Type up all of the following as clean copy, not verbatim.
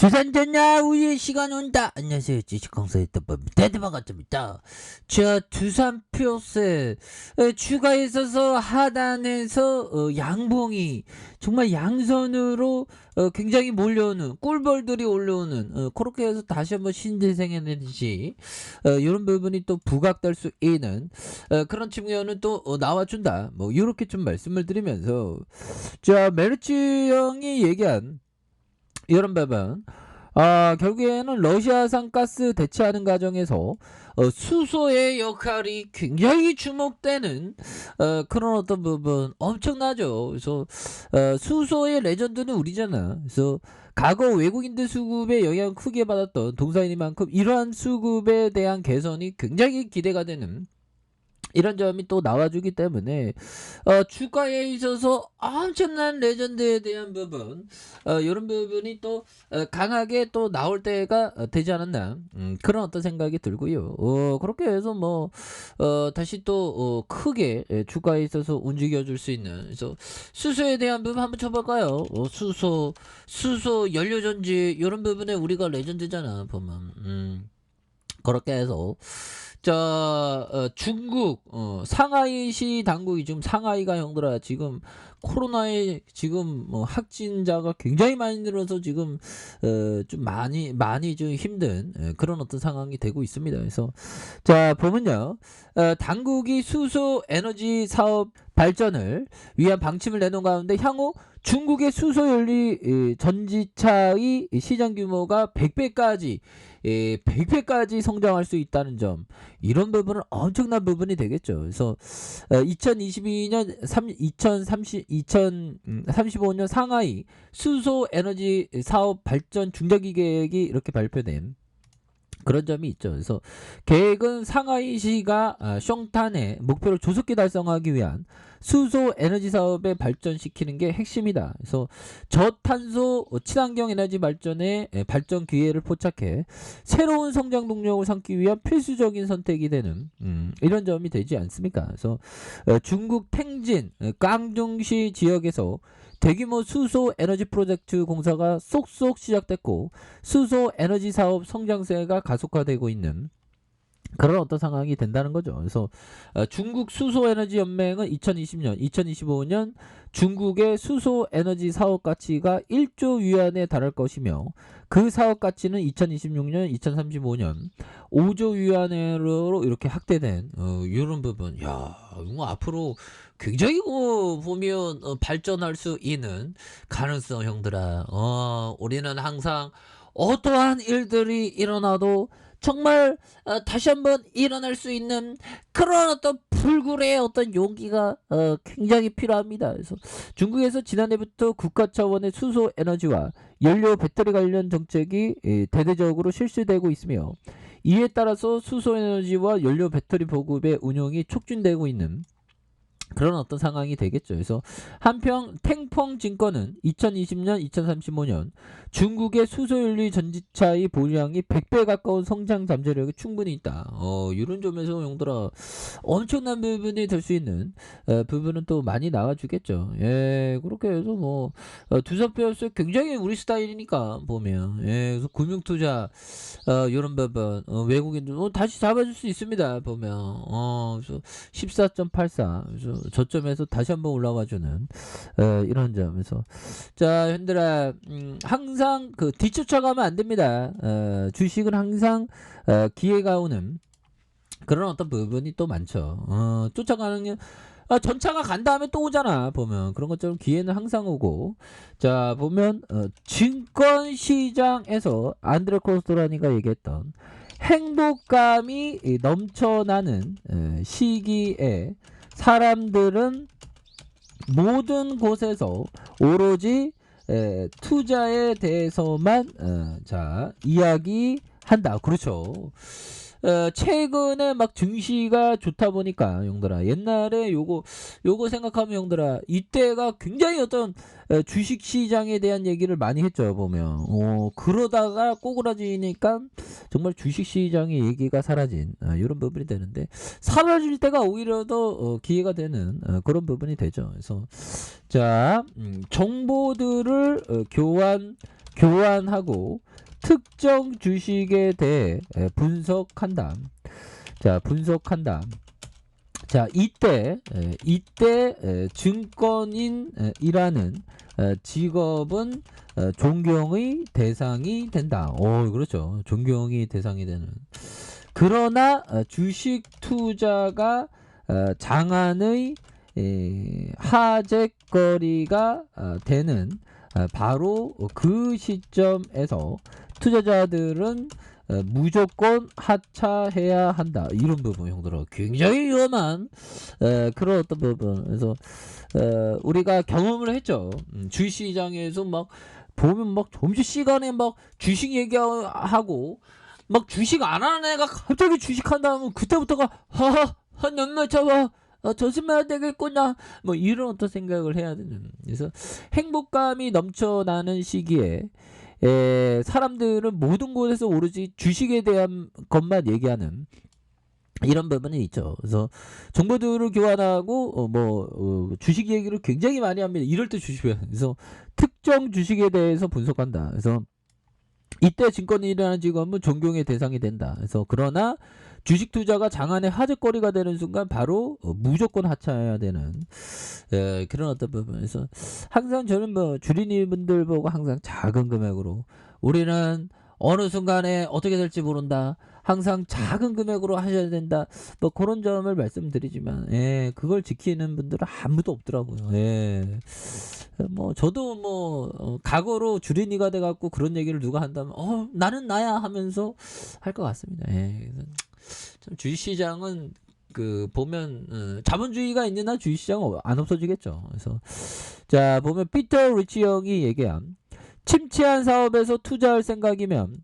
두산전야 우유의 시간 온다. 안녕하세요. 주식강사의 대대 반갑습니다. 자, 두산 표세 추가에 있어서 하단에서 양봉이 정말 양선으로 굉장히 몰려오는 꿀벌들이 올라오는 그렇게 해서 다시 한번 신재생에너지 이런 부분이 또 부각될 수 있는 그런 측면은 또 나와준다. 뭐 이렇게 좀 말씀을 드리면서 자, 메르츠 형이 얘기한 이런 부분 결국에는 러시아산 가스 대체하는 과정에서 수소의 역할이 굉장히 주목되는 그런 어떤 부분 엄청나죠. 그래서 수소의 레전드는 우리잖아. 그래서 과거 외국인들 수급에 영향을 크게 받았던 동사이니만큼 이러한 수급에 대한 개선이 굉장히 기대가 되는 이런 점이 또 나와주기 때문에 주가에 있어서 엄청난 레전드에 대한 부분 이런 부분이 또 강하게 또 나올 때가 되지 않았나 그런 어떤 생각이 들고요. 그렇게 해서 뭐 다시 또 크게 주가에 있어서 움직여줄 수 있는 그래서 수소에 대한 부분 한번 쳐볼까요? 수소 연료전지 이런 부분에 우리가 레전드잖아 보면 그렇게 해서 중국 상하이시 당국이 지금 상하이가 형들아 지금 코로나에 지금 뭐 확진자가 굉장히 많이 늘어서 지금 좀 많이 좀 힘든 그런 어떤 상황이 되고 있습니다. 그래서 자 보면요 당국이 수소 에너지 사업 발전을 위한 방침을 내놓은 가운데 향후 중국의 수소 연료 전지차의 시장 규모가 100배까지 성장할 수 있다는 점 이런 부분은 엄청난 부분이 되겠죠. 그래서 2035년 상하이 수소 에너지 사업 발전 중장기 계획이 이렇게 발표된 그런 점이 있죠. 그래서 계획은 상하이시가 숑탄의 목표를 조속히 달성하기 위한 수소 에너지 사업에 발전시키는 게 핵심이다. 그래서 저탄소 친환경 에너지 발전의 발전 기회를 포착해 새로운 성장 동력을 삼기 위한 필수적인 선택이 되는 이런 점이 되지 않습니까? 그래서 중국 탱진 깡중시 지역에서 대규모 수소 에너지 프로젝트 공사가 쏙쏙 시작됐고 수소 에너지 사업 성장세가 가속화되고 있는 그런 어떤 상황이 된다는 거죠. 그래서 중국 수소에너지 연맹은 2025년 중국의 수소에너지 사업 가치가 1조 위안에 달할 것이며 그 사업 가치는 2026년, 2035년 5조 위안으로 이렇게 확대된 이런 부분. 야, 이거 앞으로 굉장히 보면 발전할 수 있는 가능성 형들아. 우리는 항상 어떠한 일들이 일어나도 정말 다시 한번 일어날 수 있는 그런 어떤 불굴의 어떤 용기가 굉장히 필요합니다. 그래서 중국에서 지난해부터 국가 차원의 수소 에너지와 연료 배터리 관련 정책이 대대적으로 실시되고 있으며 이에 따라서 수소 에너지와 연료 배터리 보급의 운용이 촉진되고 있는 그런 어떤 상황이 되겠죠. 그래서 한편 탱펑 증권은 2020년, 2035년 중국의 수소연료 전지차의 보유량이 100배 가까운 성장 잠재력이 충분히 있다. 이런 점에서 용들아 엄청난 부분이 될 수 있는 부분은 또 많이 나와주겠죠. 예, 그렇게 해서 뭐 두산표현수 굉장히 우리 스타일이니까 보면 그래서 금융투자 이런 부분 외국인들 다시 잡아줄 수 있습니다. 보면 그래서 14.84 그래서 저점에서 다시 한번 올라와주는 이런 점에서 자 현들아 항상 그 뒤쫓아가면 안 됩니다. 주식은 항상 기회가 오는 그런 어떤 부분이 또 많죠. 쫓아가는 게 전차가 간 다음에 또 오잖아. 보면 그런 것처럼 기회는 항상 오고 자 보면 증권시장에서 안드레 코스토라니가 얘기했던 행복감이 넘쳐나는 시기에 사람들은 모든 곳에서 오로지 투자에 대해서만 이야기한다. 그렇죠. 최근에 막 증시가 좋다 보니까 형들아 옛날에 요거 생각하면 형들아 이때가 굉장히 어떤 주식 시장에 대한 얘기를 많이 했죠. 보면 그러다가 꼬그라지니까 정말 주식 시장의 얘기가 사라진 이런 부분이 되는데 사라질 때가 오히려 더 기회가 되는 그런 부분이 되죠. 그래서 자 정보들을 교환 교환하고 특정 주식에 대해 분석한다. 자, 분석한다. 자, 이때 증권인이라는 직업은 존경의 대상이 된다. 그렇죠. 존경의 대상이 되는. 그러나 주식 투자가 장안의 하재거리가 되는 바로 그 시점에서 투자자들은 무조건 하차해야 한다. 이런 부분 형들아 굉장히 위험한 그런 어떤 부분. 그래서 우리가 경험을 했죠. 주식시장에서 막 보면 막 점심시간에 막 주식 얘기하고 막 주식 안 하는 애가 갑자기 주식한다면 그때부터가 하하 연말 잡아 조심해야 되겠구나 뭐 이런 어떤 생각을 해야 되는. 그래서 행복감이 넘쳐나는 시기에 사람들은 모든 곳에서 오로지 주식에 대한 것만 얘기하는 이런 부분이 있죠. 그래서 정보들을 교환하고 주식 얘기를 굉장히 많이 합니다. 이럴 때 주식을. 그래서 특정 주식에 대해서 분석한다. 그래서 이때 증권인이라는 직업은 존경의 대상이 된다. 그래서 그러나 주식 투자가 장안의 하재거리가 되는 순간 바로 무조건 하차해야 되는 그런 어떤 부분에서 항상 저는 주린이분들 보고 항상 작은 금액으로 우리는 어느 순간에 어떻게 될지 모른다. 항상 작은 금액으로 하셔야 된다. 그런 점을 말씀드리지만 그걸 지키는 분들은 아무도 없더라고요. 저도 과거로 주린이가 돼갖고 그런 얘기를 누가 한다면 나는 나야 하면서 할 것 같습니다. 참 주식시장은 보면 자본주의가 있는 한 주식시장은 안 없어지겠죠. 그래서 자 보면 피터 리치 형이 얘기한 침체한 사업에서 투자할 생각이면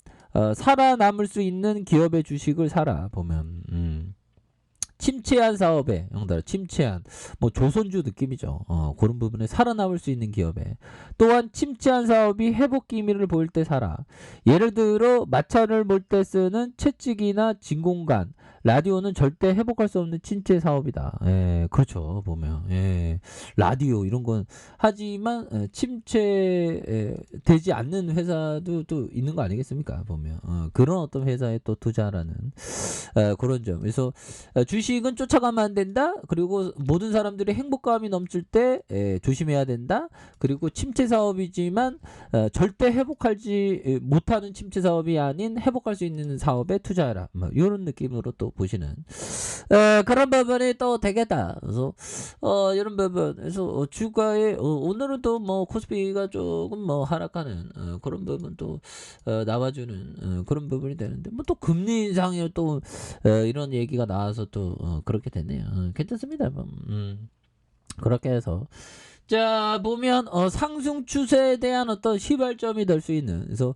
살아남을 수 있는 기업의 주식을 사라. 보면 침체한 사업에 형들 침체한 조선주 느낌이죠. 그런 부분에 살아남을 수 있는 기업에 또한 침체한 사업이 회복 기미를 보일 때 사라. 예를 들어 마찰을 몰 때 쓰는 채찍이나 진공관 라디오는 절대 회복할 수 없는 침체 사업이다. 그렇죠. 보면 라디오 이런 건 하지만 침체 되지 않는 회사도 또 있는 거 아니겠습니까? 보면 그런 어떤 회사에 또 투자라는 그런 점. 그래서 주식은 쫓아가면 안 된다. 그리고 모든 사람들이 행복감이 넘칠 때 조심해야 된다. 그리고 침체 사업이지만 절대 회복하지 못하는 침체 사업이 아닌 회복할 수 있는 사업에 투자해라. 이런 느낌으로 또 보시는 그런 부분이 또 되겠다. 그래서 이런 부분에서 주가에 오늘은 또 코스피가 조금 하락하는 그런 부분 또 나와주는 그런 부분이 되는데 또 금리 인상이 또 이런 얘기가 나와서 또 그렇게 됐네요. 괜찮습니다. 그렇게 해서 자 보면 상승 추세에 대한 어떤 시발점이 될 수 있는. 그래서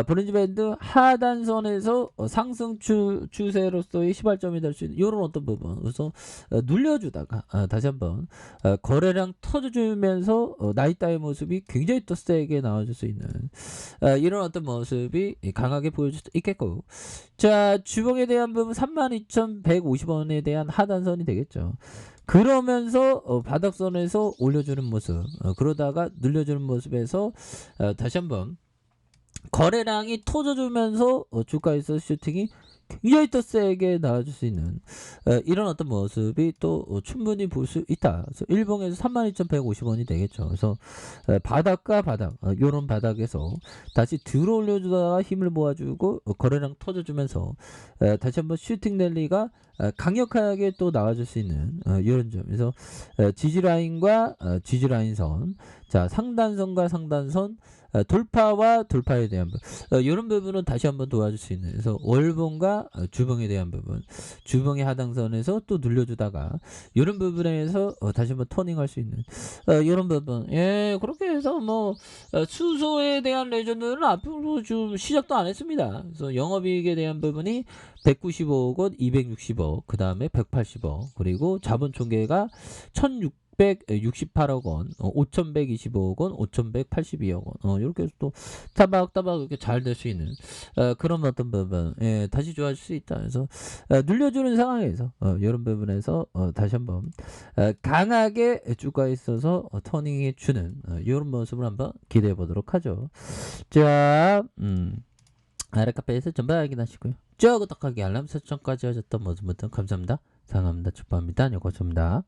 브론즈 밴드 하단선에서 상승 추세로서의 시발점이 될 수 있는 이런 어떤 부분. 그래서 눌려주다가 다시 한번 거래량 터져주면서 나이따의 모습이 굉장히 또 세게 나와줄 수 있는 이런 어떤 모습이 강하게 보여줄 수 있겠고. 자 주봉에 대한 부분 32,150원에 대한 하단선이 되겠죠. 그러면서 바닥선에서 올려주는 모습 그러다가 늘려주는 모습에서 다시 한번 거래량이 터져주면서 주가에서 슈팅이 굉장히 더 세게 나와줄 수 있는 이런 어떤 모습이 또 충분히 볼 수 있다. 그래서 일봉에서 32,150원이 되겠죠. 그래서 바닥과 바닥 요런 바닥에서 다시 들어 올려주다가 힘을 모아주고 거래량 터져주면서 다시 한번 슈팅 랠리가 강력하게 또 나와줄 수 있는 이런 점. 그래서 지지라인과 지지라인선 자 상단선과 상단선 돌파와 돌파에 대한 부분 이런 부분은 다시 한번 도와줄 수 있는. 그래서 월봉과 주봉에 대한 부분 주봉의 하단선에서 또 눌려주다가 이런 부분에서 다시 한번 터닝할 수 있는 이런 부분. 그렇게 해서 수소에 대한 레전드는 앞으로 좀 시작도 안 했습니다. 그래서 영업이익에 대한 부분이 195억 원 260억 그 다음에 180억 그리고 자본 총계가 1600 668억 원, 5,125억 원, 5,182억 원, 이렇게 해서 또 따박따박 이렇게 잘 될 수 있는 그런 어떤 부분, 예, 다시 좋아질 수 있다. 그래서 눌려주는 상황에서 이런 부분에서 다시 한번 강하게 주가에 있어서 터닝해 주는 이런 모습을 한번 기대해 보도록 하죠. 자, 아래 카페에서 전부 확인하시고요. 쭉 구독하기 알람 설정까지 하셨던 모든 분들 감사합니다. 사랑합니다. 축복합니다. 안녕 고맙습니다.